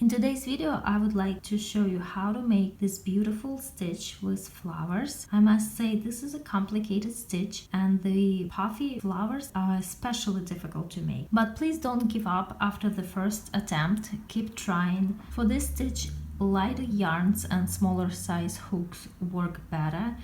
In today's video, I would like to show you how to make this beautiful stitch with flowers. I must say this is a complicated stitch and the puffy flowers are especially difficult to make. But please don't give up after the first attempt, keep trying. For this stitch, lighter yarns and smaller size hooks work better.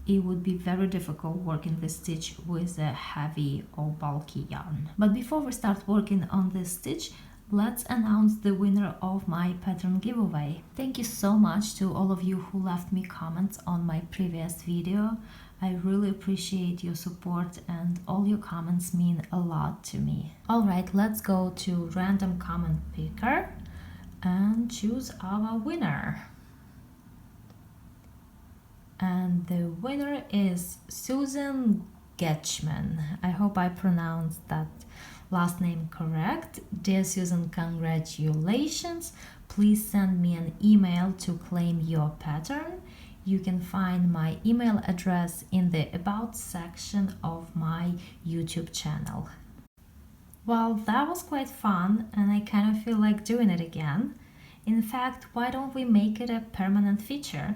It would be very difficult working this stitch with a heavy or bulky yarn. But before we start working on this stitch, let's announce the winner of my pattern giveaway. Thank you so much to all of you who left me comments on my previous video. I really appreciate your support and all your comments mean a lot to me. Alright, let's go to random comment picker and choose our winner. And the winner is Susan Getchman. I hope I pronounced that last name correct. Dear Susan, congratulations. Please send me an email to claim your pattern. You can find my email address in the About section of my YouTube channel. Well, that was quite fun and I kind of feel like doing it again. In fact, why don't we make it a permanent feature?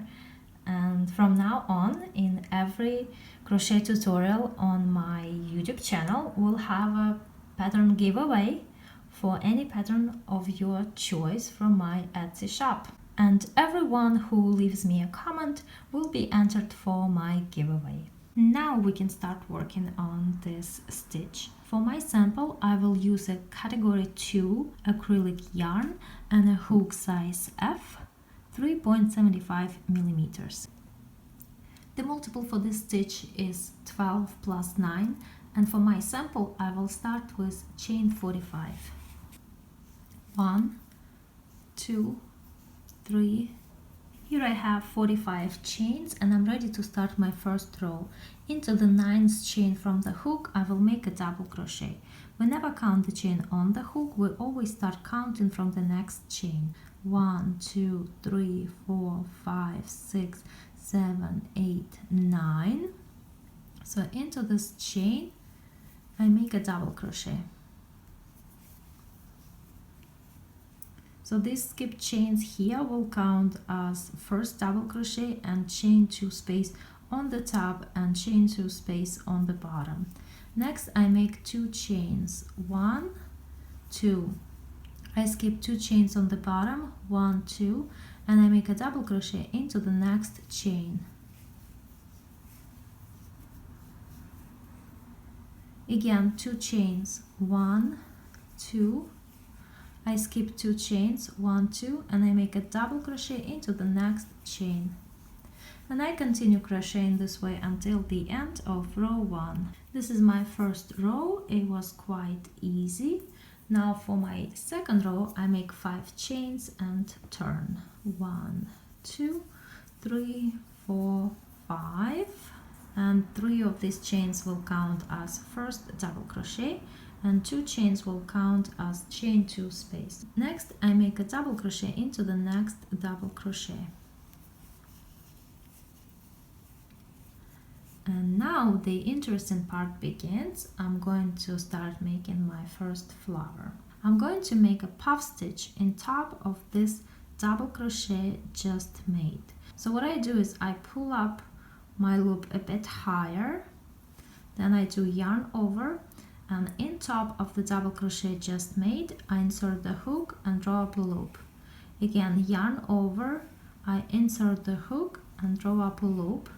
And from now on, in every crochet tutorial on my YouTube channel, we'll have a pattern giveaway for any pattern of your choice from my Etsy shop. And everyone who leaves me a comment will be entered for my giveaway. Now we can start working on this stitch. For my sample, I will use a category 2 acrylic yarn and a hook size F, 3.75 millimeters. The multiple for this stitch is 12 plus 9. And for my sample, I will start with chain 45. 1, 2, 3. Here I have 45 chains and I'm ready to start my first row. Into the 9th chain from the hook, I will make a double crochet. We never count the chain on the hook, we always start counting from the next chain. 1, 2, 3, 4, 5, 6, 7, 8, 9. So into this chain, I make a double crochet. So these skipped chains here will count as first double crochet and chain 2 space on the top and chain 2 space on the bottom. Next I make 2 chains, 1, 2. I skip 2 chains on the bottom, 1, 2, and I make a double crochet into the next chain. Again, 2 chains, 1, 2, I skip 2 chains, 1, 2, and I make a double crochet into the next chain. And I continue crocheting this way until the end of row 1. This is my first row, it was quite easy. Now for my second row, I make 5 chains and turn. 1, 2, 3, 4, 5. And 3 of these chains will count as first double crochet and 2 chains will count as chain 2 space. Next I make a double crochet into the next double crochet. And now the interesting part begins. I'm going to start making my first flower. I'm going to make a puff stitch in top of this double crochet just made. So what I do is I pull up my loop a bit higher, then I do yarn over, and in top of the double crochet just made, I insert the hook and draw up a loop. Again, yarn over, I insert the hook and draw up a loop.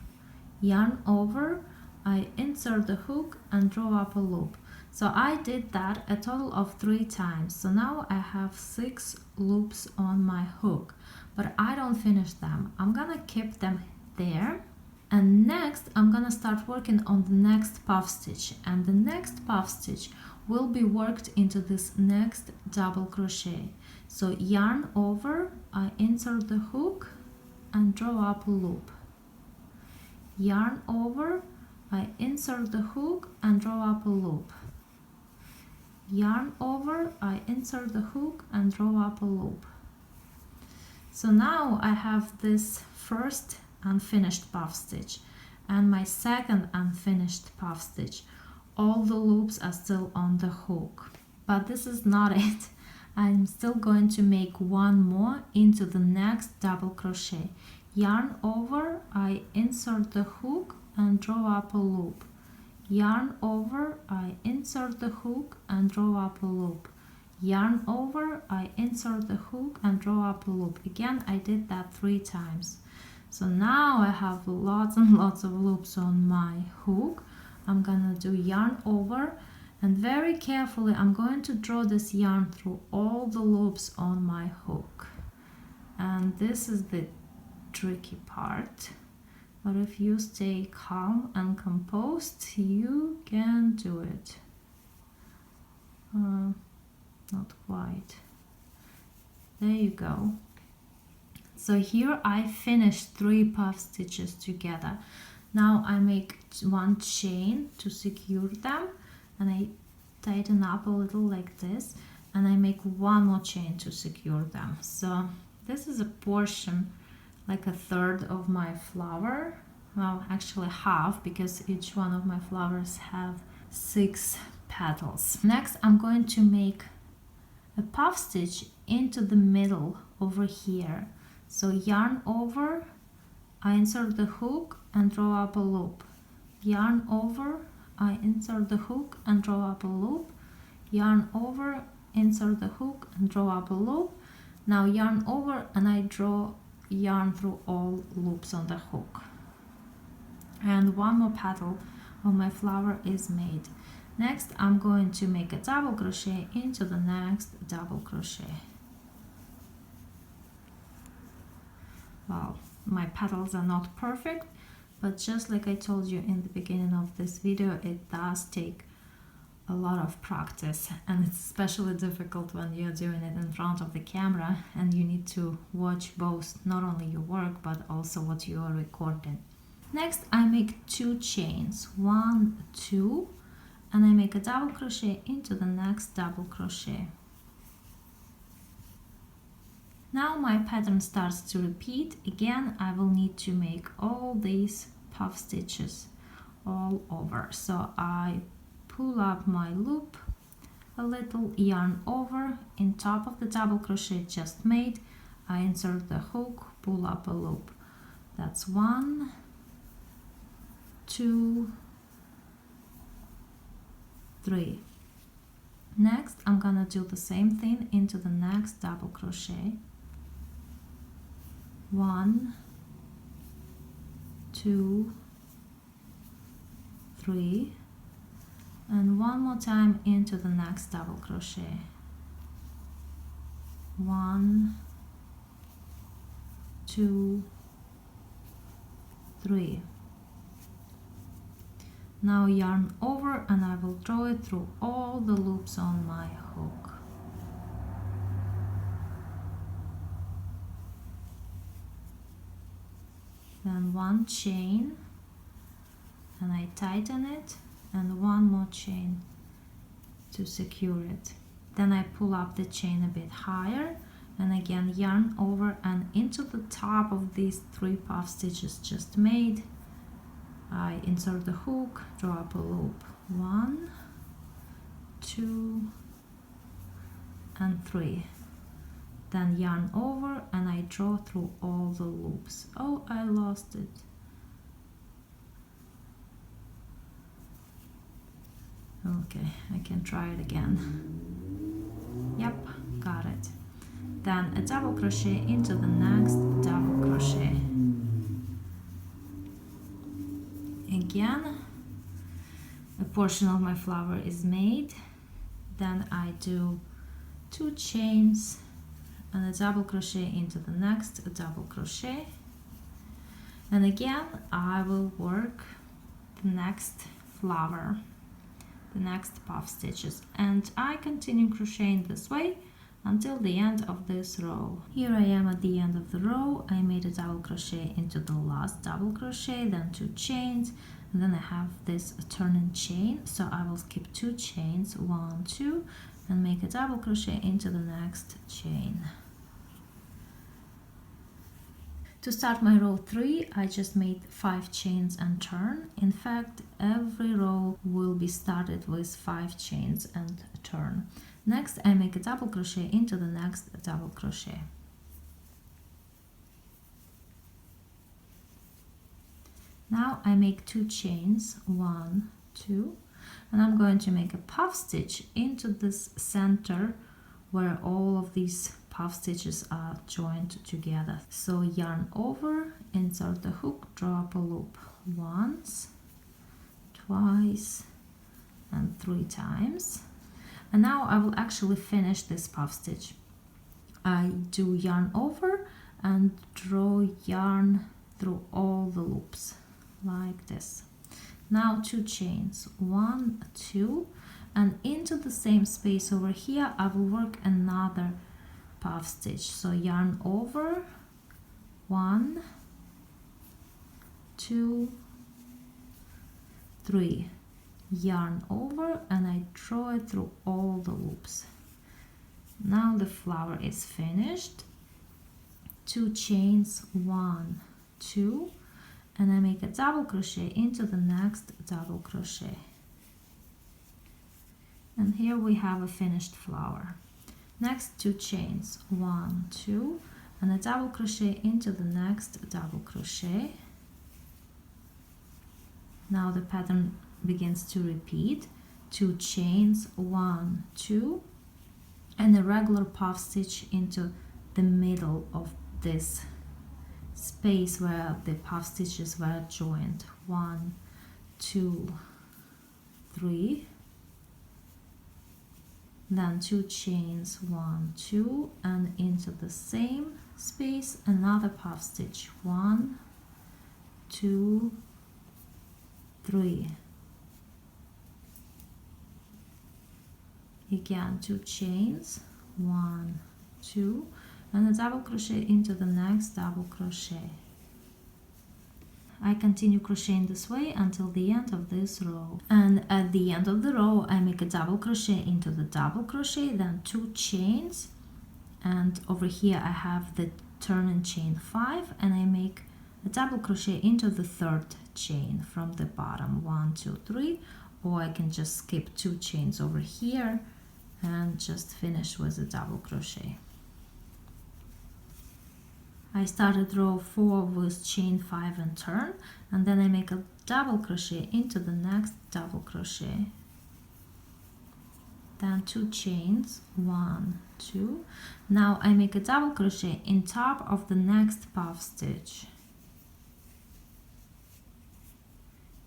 Yarn over, I insert the hook and draw up a loop. So I did that a total of 3 times. So now I have 6 loops on my hook, but I don't finish them. I'm gonna keep them there. And next I'm gonna start working on the next puff stitch, and the next puff stitch will be worked into this next double crochet. So yarn over, I insert the hook and draw up a loop. Yarn over, I insert the hook and draw up a loop. Yarn over, I insert the hook and draw up a loop. So now I have this first unfinished puff stitch and my second unfinished puff stitch. All the loops are still on the hook, but this is not it. I'm still going to make one more into the next double crochet. Yarn over, I insert the hook and draw up a loop. Yarn over, I insert the hook and draw up a loop. Yarn over, I insert the hook and draw up a loop. Again, I did that 3 times. So now I have lots and lots of loops on my hook. I'm gonna do yarn over, and very carefully I'm going to draw this yarn through all the loops on my hook. And this is the tricky part. But if you stay calm and composed, you can do it. Not quite. There you go. So here I finished 3 puff stitches together. Now I make 1 chain to secure them, and I tighten up a little like this, and I make 1 more chain to secure them. So this is a portion, like a third of my flower. Well, actually half, because each one of my flowers have 6 petals. Next I'm going to make a puff stitch into the middle over here. So yarn over, I insert the hook and draw up a loop. Yarn over, I insert the hook and draw up a loop. Yarn over, insert the hook and draw up a loop. Now yarn over and I draw yarn through all loops on the hook. And 1 more petal of my flower is made. Next I'm going to make a double crochet into the next double crochet. Well, my petals are not perfect, but just like I told you in the beginning of this video, it does take a lot of practice, and it's especially difficult when you're doing it in front of the camera and you need to watch both, not only your work but also what you are recording. Next I make 2 chains, 1, 2, and I make a double crochet into the next double crochet. Now my pattern starts to repeat. Again, I will need to make all these puff stitches all over. So I pull up my loop a little, yarn over, in top of the double crochet just made, I insert the hook, pull up a loop. That's 1, 2, 3. Next I'm gonna do the same thing into the next double crochet. 1, 2, 3, and 1 more time into the next double crochet. 1, 2, 3. Now yarn over and I will draw it through all the loops on my hook. Then 1 chain, and I tighten it, and 1 more chain to secure it. Then I pull up the chain a bit higher, and again yarn over and into the top of these 3 puff stitches just made, I insert the hook, draw up a loop. 1, 2, and 3. Then yarn over and I draw through all the loops. Oh, I lost it. Okay, I can try it again. Yep, got it. Then a double crochet into the next double crochet. Again, a portion of my flower is made. Then I do 2 chains and a double crochet into the next double crochet, and again I will work the next flower, the next puff stitches, and I continue crocheting this way until the end of this row. Here I am at the end of the row. I made a double crochet into the last double crochet, then 2 chains, and then I have this turning chain, so I will skip 2 chains, 1, 2, and make a double crochet into the next chain. To start my row 3, I just made 5 chains and turn. In fact, every row will be started with 5 chains and turn. Next I make a double crochet into the next double crochet. Now I make 2 chains, 1, 2, and I'm going to make a puff stitch into this center where all of these puff stitches are joined together. So yarn over, insert the hook, draw up a loop once, twice, and 3 times. And now I will actually finish this puff stitch. I do yarn over and draw yarn through all the loops like this. Now 2 chains, 1, 2, and into the same space over here I will work another puff stitch. So yarn over, 1, 2, 3, yarn over, and I draw it through all the loops. Now the flower is finished. 2 chains, 1, 2, and I make a double crochet into the next double crochet. And here we have a finished flower. Next 2 chains, 1, 2, and a double crochet into the next double crochet. Now the pattern begins to repeat. 2 chains, 1, 2, and a regular puff stitch into the middle of this space where the puff stitches were joined. 1, 2, 3, then 2 chains, 1, 2, and into the same space another puff stitch. 1, 2, 3. Again 2 chains, 1, 2, and a double crochet into the next double crochet. I continue crocheting this way until the end of this row, and at the end of the row I make a double crochet into the double crochet, then 2 chains, and over here I have the turn and chain 5, and I make a double crochet into the 3rd chain from the bottom. 1, 2, 3, or I can just skip 2 chains over here and just finish with a double crochet. I started row 4 with chain 5 and turn, and then I make a double crochet into the next double crochet, then 2 chains, 1, 2. Now I make a double crochet in top of the next puff stitch.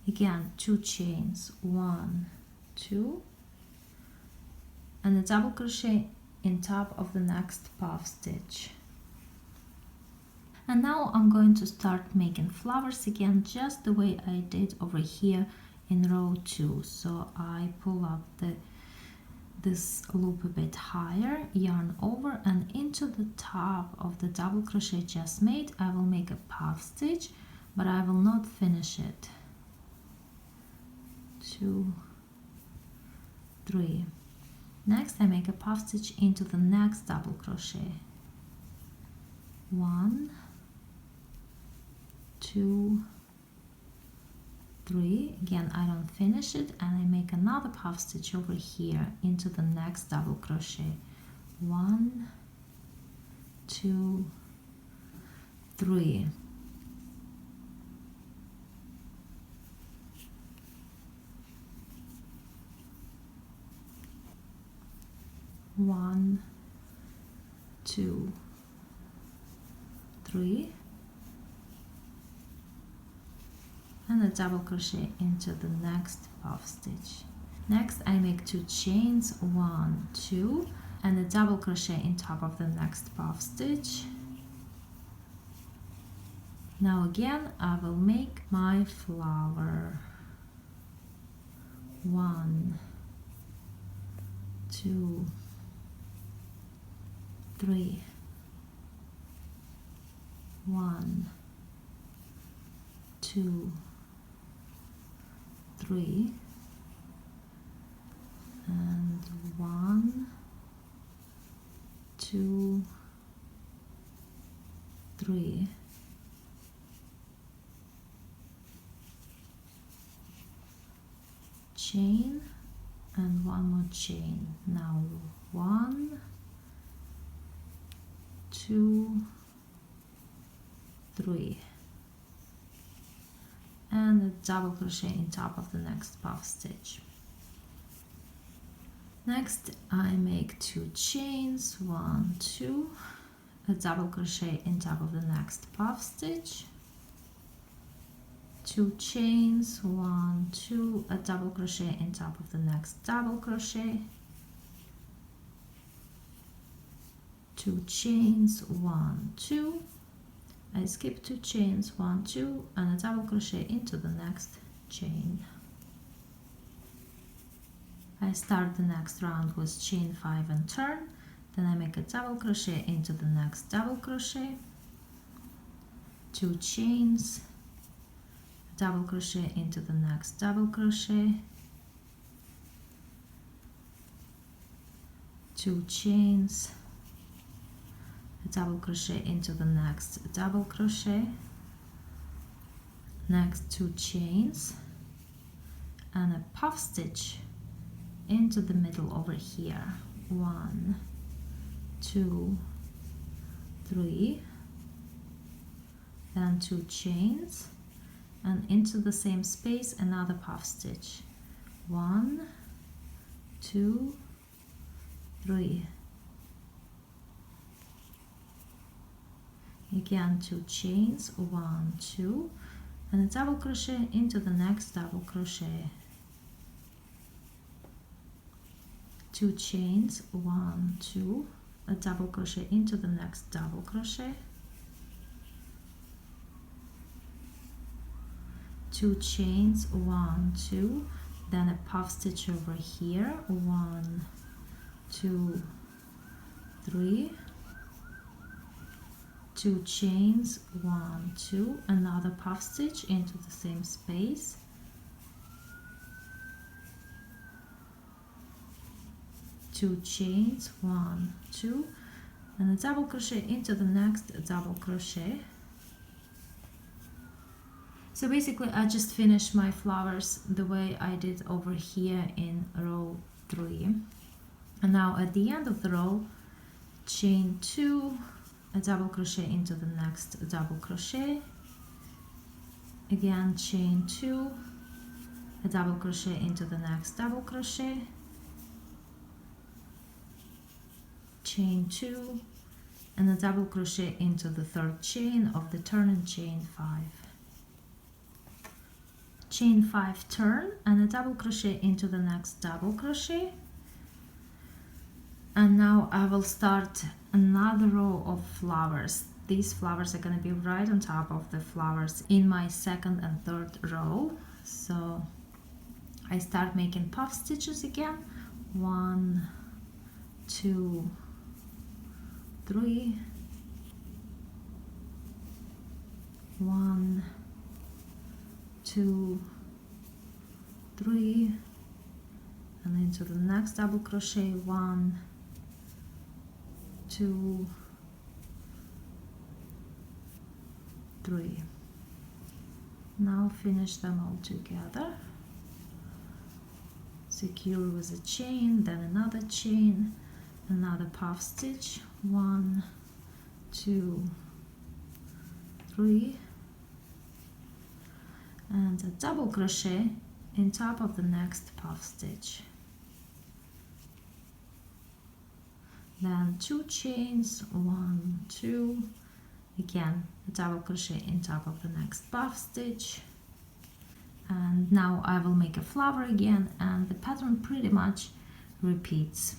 Again 2 chains, 1, 2, and a double crochet in top of the next puff stitch. And now I'm going to start making flowers again, just the way I did over here in row 2. So I pull up this loop a bit higher, yarn over, and into the top of the double crochet just made I will make a puff stitch, but I will not finish it. 2, 3. Next I make a puff stitch into the next double crochet. 1, 2, 3. Again I don't finish it, and I make another puff stitch over here into the next double crochet. 1, 2, 3. One, 2, 3, and a double crochet into the next puff stitch. Next I make 2 chains, 1, 2, and a double crochet in top of the next puff stitch. Now again I will make my flower. 1, 2, 3, 1, 2, 3, and 1, 2, 3, chain, and 1 more chain. Now 1, 2, 3, and a double crochet in top of the next puff stitch. Next I make 2 chains, 1, 2, a double crochet in top of the next puff stitch, 2 chains, 1, 2, a double crochet in top of the next double crochet, 2 chains, 1, 2, I skip 2 chains, 1, 2, and a double crochet into the next chain. I start the next round with chain 5 and turn, then I make a double crochet into the next double crochet, 2 chains, double crochet into the next double crochet, 2 chains, a double crochet into the next double crochet, next 2 chains, and a puff stitch into the middle over here, 1, 2, 3, then 2 chains, and into the same space another puff stitch, 1, 2, 3, again 2 chains, 1, 2, and a double crochet into the next double crochet, 2 chains, 1, 2, a double crochet into the next double crochet, 2 chains, 1, 2, then a puff stitch over here, 1, 2, 3, 2 chains, 1, 2, another puff stitch into the same space, 2 chains, 1, 2, and a double crochet into the next double crochet. So basically I just finished my flowers the way I did over here in row 3, and now at the end of the row, chain 2, a double crochet into the next double crochet, again chain 2, a double crochet into the next double crochet, chain 2, and a double crochet into the third chain of the turn and chain 5. Chain 5 turn and a double crochet into the next double crochet, and now I will start another row of flowers. These flowers are going to be right on top of the flowers in my second and third row. So I start making puff stitches again, 1, 2, 3, 1, 2, 3, and into the next double crochet, 1, 2, 3. Now finish them all together. Secure with a chain, then another chain, another puff stitch, 1, 2, 3, and a double crochet in top of the next puff stitch. Then 2 chains, 1, 2, again a double crochet in top of the next puff stitch, and now I will make a flower again, and the pattern pretty much repeats.